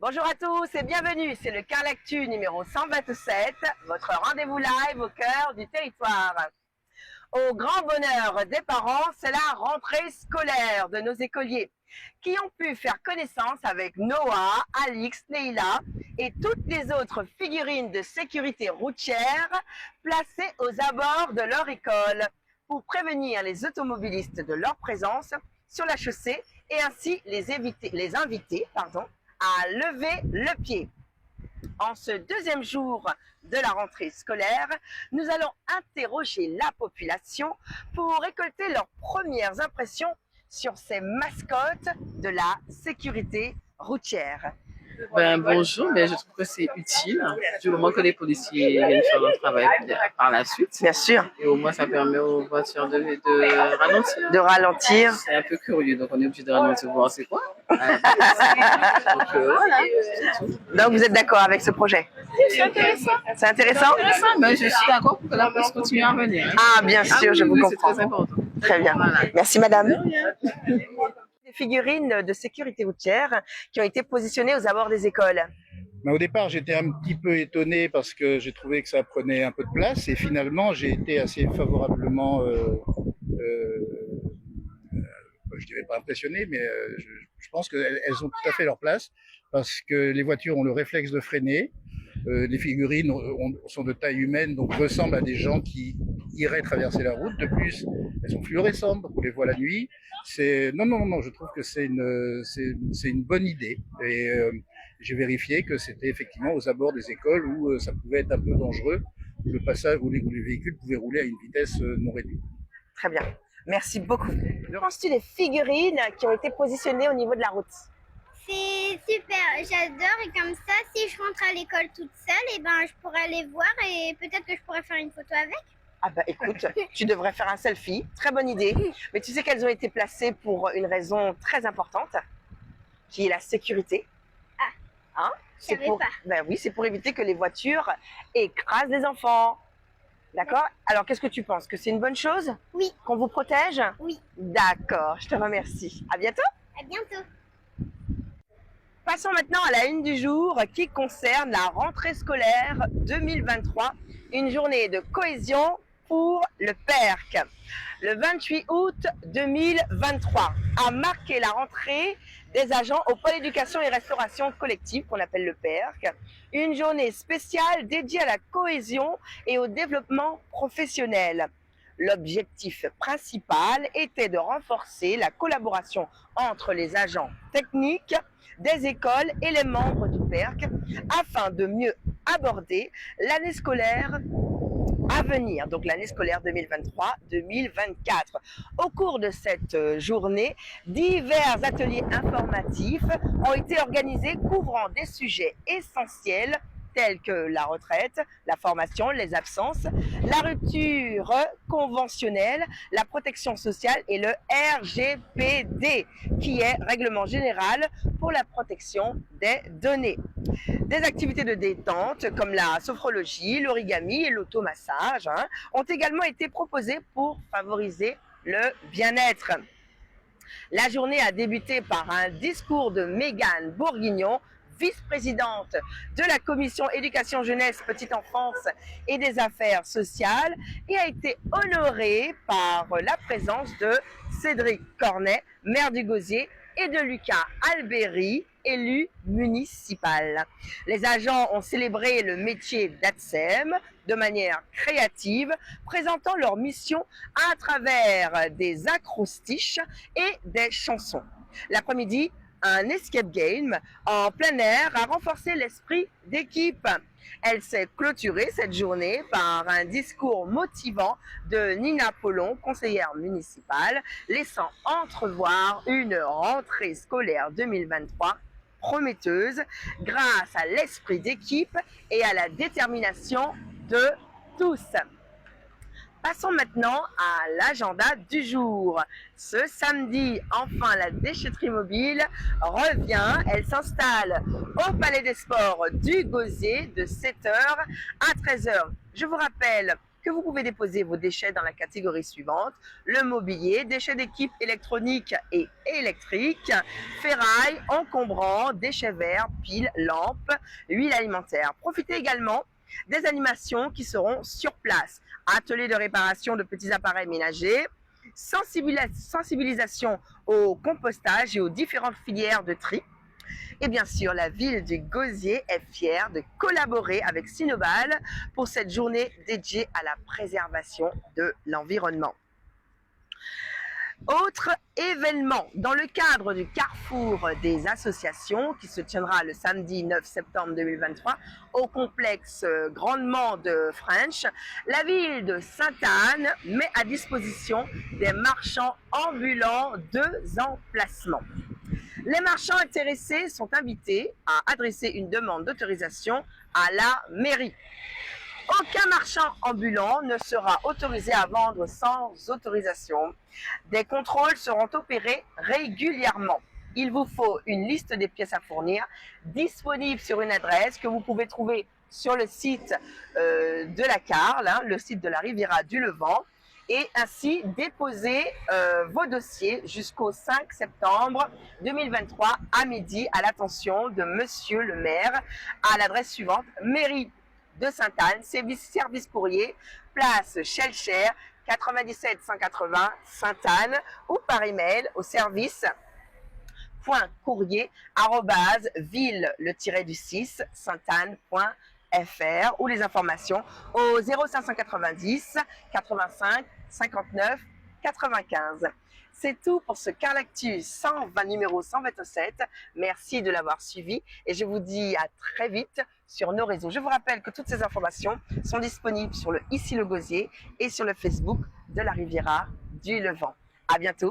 Bonjour à tous et bienvenue, c'est le Carl Actu numéro 127, votre rendez-vous live au cœur du territoire. Au grand bonheur des parents, c'est la rentrée scolaire de nos écoliers qui ont pu faire connaissance avec Noah, Alix, Neila et toutes les autres figurines de sécurité routière placées aux abords de leur école pour prévenir les automobilistes de leur présence sur la chaussée et ainsi les inviter à lever le pied. En ce deuxième jour de la rentrée scolaire, nous allons interroger la population pour récolter leurs premières impressions sur ces mascottes de la sécurité routière. Bonjour, je trouve que c'est utile du moment que les policiers viennent faire leur travail par la suite. Bien sûr. Et au moins, ça permet aux voitures de ralentir. De ralentir. C'est un peu curieux, donc on est obligé de ralentir pour voir c'est quoi. Voilà. Donc vous êtes d'accord avec ce projet? C'est intéressant. C'est intéressant? Mais je suis d'accord pour que la police continue à venir. Ah, bien sûr, je vous comprends. C'est très important. Très bien. Voilà. Merci madame. De rien. Des figurines de sécurité routière qui ont été positionnées aux abords des écoles. Au départ, j'étais un petit peu étonné parce que j'ai trouvé que ça prenait un peu de place et finalement, j'ai été assez favorablement, je dirais pas impressionné, mais je pense qu'elles ont tout à fait leur place parce que les voitures ont le réflexe de freiner. Les figurines sont de taille humaine, donc ressemblent à des gens qui iraient traverser la route. De plus, elles sont fluorescentes, donc on les voit la nuit. Non, je trouve que c'est une bonne idée. Et j'ai vérifié que c'était effectivement aux abords des écoles où ça pouvait être un peu dangereux, le passage où les véhicules pouvaient rouler à une vitesse non réduite. Très bien. Merci beaucoup. Penses-tu des figurines qui ont été positionnées au niveau de la route? C'est super, j'adore, et comme ça, si je rentre à l'école toute seule, je pourrais aller voir et peut-être que je pourrais faire une photo avec. Ah bah écoute, tu devrais faire un selfie, très bonne idée. Mais tu sais qu'elles ont été placées pour une raison très importante, qui est la sécurité. Ah, je savais pas. Ben oui, c'est pour éviter que les voitures écrasent les enfants. D'accord? Alors qu'est-ce que tu penses? Que c'est une bonne chose? Oui. Qu'on vous protège? Oui. D'accord, je te remercie. À bientôt. À bientôt. Passons maintenant à la une du jour qui concerne la rentrée scolaire 2023, une journée de cohésion pour le PERC. Le 28 août 2023 a marqué la rentrée des agents au pôle éducation et restauration collective qu'on appelle le PERC, une journée spéciale dédiée à la cohésion et au développement professionnel. L'objectif principal était de renforcer la collaboration entre les agents techniques des écoles et les membres du PERC afin de mieux aborder l'année scolaire à venir, donc l'année scolaire 2023-2024. Au cours de cette journée, divers ateliers informatifs ont été organisés couvrant des sujets essentiels tels que la retraite, la formation, les absences, la rupture conventionnelle, la protection sociale et le RGPD, qui est Règlement général pour la protection des données. Des activités de détente comme la sophrologie, l'origami et l'automassage ont également été proposées pour favoriser le bien-être. La journée a débuté par un discours de Mégane Bourguignon, vice-présidente de la commission éducation jeunesse, petite enfance et des affaires sociales, et a été honorée par la présence de Cédric Cornet, maire du Gosier, et de Lucas Albéry, élu municipal. Les agents ont célébré le métier d'ATSEM de manière créative, présentant leur mission à travers des acrostiches et des chansons. L'après-midi, un escape game en plein air a renforcé l'esprit d'équipe. Elle s'est clôturée cette journée par un discours motivant de Nina Pollon, conseillère municipale, laissant entrevoir une rentrée scolaire 2023 prometteuse grâce à l'esprit d'équipe et à la détermination de tous. Passons maintenant à l'agenda du jour. Ce samedi, enfin, la déchetterie mobile revient. Elle s'installe au Palais des Sports du Gosier de 7h à 13h. Je vous rappelle que vous pouvez déposer vos déchets dans la catégorie suivante: le mobilier, déchets d'équipe électronique et électrique, ferraille, encombrants, déchets verts, piles, lampes, huile alimentaire. Profitez également des animations qui seront sur place: ateliers de réparation de petits appareils ménagers, sensibilisation au compostage et aux différentes filières de tri. Et bien sûr, la ville du Gosier est fière de collaborer avec Sinobal pour cette journée dédiée à la préservation de l'environnement. Autre événement, dans le cadre du Carrefour des associations qui se tiendra le samedi 9 septembre 2023 au complexe Grandement de French, la ville de Sainte-Anne met à disposition des marchands ambulants 2 emplacements. Les marchands intéressés sont invités à adresser une demande d'autorisation à la mairie. Aucun marchand ambulant ne sera autorisé à vendre sans autorisation. Des contrôles seront opérés régulièrement. Il vous faut une liste des pièces à fournir disponible sur une adresse que vous pouvez trouver sur le site de la Carle, le site de la Riviera du Levant, et ainsi déposer vos dossiers jusqu'au 5 septembre 2023 à midi à l'attention de Monsieur le maire à l'adresse suivante: mairie de Sainte-Anne, service courrier, place Shelcher, 97 180 Sainte-Anne, ou par email au service .courrier@ville-du-6 sainte-anne.fr ou les informations au 0590 85 59 95. C'est tout pour ce Carlactu 120 numéro 127. Merci de l'avoir suivi et je vous dis à très vite sur nos réseaux. Je vous rappelle que toutes ces informations sont disponibles sur le Ici le Gosier et sur le Facebook de la Riviera du Levant. À bientôt.